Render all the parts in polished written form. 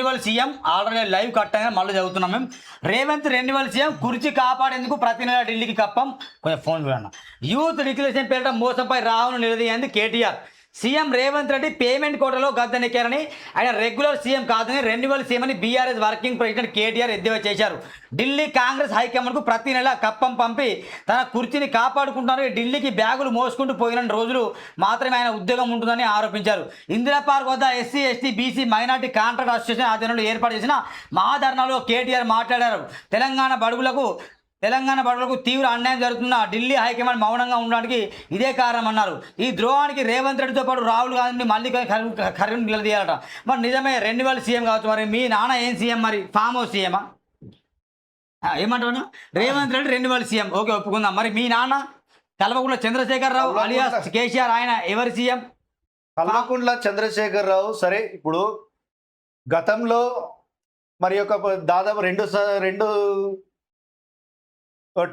Renewal CM already live కట్టగా మళ్ళీ చదువుతున్నాం మేము. రేవంత్ రెన్యువల్ సీఎం కుర్చీ కాపాడేందుకు ప్రతి నెల ఢిల్లీకి కప్పం. కొంచెం ఫోన్ చూడన్న. యూత్ రిక్యులేషన్ పేరిట మోసంపై రాహుల్ నిలదీయంది కేటీఆర్. సీఎం రేవంత్ రెడ్డి పేమెంట్ కోటలో గద్దెనెక్కారని, ఆయన రెగ్యులర్ సీఎం కాదని రెన్యువల్ సీఎం అని బీఆర్ఎస్ వర్కింగ్ ప్రెసిడెంట్ కేటీఆర్ ఎద్దేవా చేశారు. ఢిల్లీ కాంగ్రెస్ హైకమాండ్కు ప్రతి నెల కప్పం పంపి తన కుర్చీని కాపాడుకుంటారు. ఢిల్లీకి బ్యాగులు మోసుకుంటూ పోయిన రోజులు మాత్రమే ఆయన ఉద్యోగం ఉంటుందని ఆరోపించారు. ఇందిరా పార్క్ వద్ద SC ST BC minority contract association ఆధ్వర్యంలో ఏర్పాటు చేసిన మహాధర్నాలో కేటీఆర్ మాట్లాడారు. తెలంగాణ బడులకు తీవ్ర అన్యాయం జరుగుతున్న ఢిల్లీ హైకమాండ్ మౌనంగా ఉండడానికి ఇదే కారణం అన్నారు. ఈ ద్రోహానికి రేవంత్ రెడ్డితో పాటు రాహుల్ గాంధీని మళ్ళీ ఖరీదు నిలదీయాలట. మరి నిజమే రెన్యువల్ సీఎం కావచ్చు. మరి మీ నాన్న ఏం సీఎం? మరి ఫామ్ హౌస్ సీఎమా? ఏమంటారు? Revanth Reddy renewal CM, okay ఒప్పుకుందాం. మరి మీ నాన్న కల్వకుంట్ల చంద్రశేఖర్ రావు అలియాస్ కేసీఆర్, ఆయన ఎవరి సీఎం? కల్వకుంట్ల చంద్రశేఖర్ రావు. సరే, ఇప్పుడు గతంలో మరి ఒక దాదాపు రెండు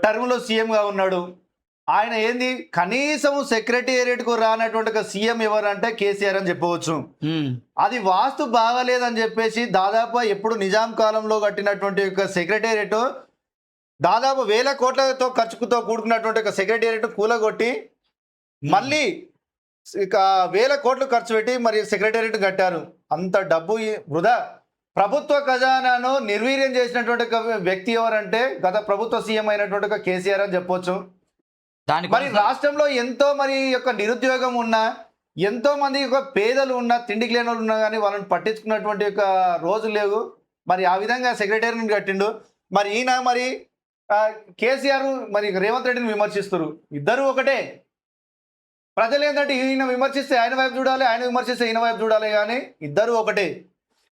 టర్మ్లో సీఎంగా ఉన్నాడు. ఆయన ఏంది కనీసం సెక్రటేరియట్కు రానటువంటి ఒక సీఎం ఎవరంటే కేసీఆర్ అని చెప్పవచ్చు. అది వాస్తు బాగాలేదని చెప్పేసి దాదాపు ఎప్పుడు నిజాం కాలంలో కట్టినటువంటి ఒక సెక్రటేరియట్ దాదాపు 1000 కోట్లతో ఖర్చుతో కూడుకున్నటువంటి ఒక సెక్రటేరియట్ కూలగొట్టి మళ్ళీ ఇక 1000 కోట్లు ఖర్చు పెట్టి మరి సెక్రటేరియట్ కట్టారు. అంత డబ్బు వృధా. ప్రభుత్వ ఖజానాను నిర్వీర్యం చేసినటువంటి వ్యక్తి ఎవరంటే గత ప్రభుత్వ సీఎం అయినటువంటి ఒక కేసీఆర్ అని చెప్పొచ్చు. మరి రాష్ట్రంలో ఎంతో మరి యొక్క నిరుద్యోగం ఉన్నా, ఎంతో మంది యొక్క పేదలు ఉన్నా, తిండికి లేని వాళ్ళు ఉన్నా కానీ వాళ్ళని పట్టించుకున్నటువంటి యొక్క రోజులు లేవు. మరి ఆ విధంగా సెక్రటేరియట్ కట్టిండు. మరి ఈయన మరి కేసీఆర్ మరి రేవంత్ రెడ్డిని విమర్శిస్తారు. ఇద్దరు ఒకటే. ప్రజలు ఏంటంటే ఈయన విమర్శిస్తే ఆయన వైపు చూడాలి, ఆయన విమర్శిస్తే ఈయన వైపు చూడాలి, కానీ ఇద్దరు ఒకటే.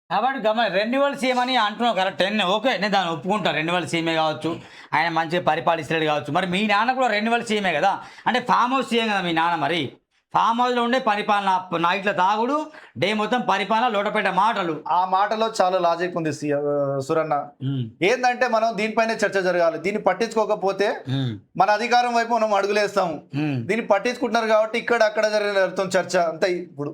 కాబట్టి రెన్యువల్ సీఎం అని అంటున్నావు కరెక్ట్. ఓకే, నేను దాన్ని ఒప్పుకుంటాను. రెన్యువల్ సీఎమే కావచ్చు, ఆయన మంచిగా పరిపాలిస్తాడు కావచ్చు. మరి మీ నాన్న కూడా రెన్యువల్ సీఎమే కదా, అంటే ఫామ్ హౌస్ సీఎం కదా మీ నాన్న. మరి ఫామ్ హౌస్లో ఉండే పరిపాలన, నైట్ల తాగుడు, డే మొత్తం పరిపాలన, లోటపేట మాటలు. ఆ మాటలో చాలా లాజిక్ ఉంది సురన్న. ఏంటంటే మనం దీనిపైనే చర్చ జరగాలి. దీన్ని పట్టించుకోకపోతే మన అధికారం వైపు మనం అడుగులేస్తాము. దీన్ని పట్టించుకుంటున్నారు కాబట్టి ఇక్కడ అక్కడ జరుగుతున్న చర్చ అంతా ఇప్పుడు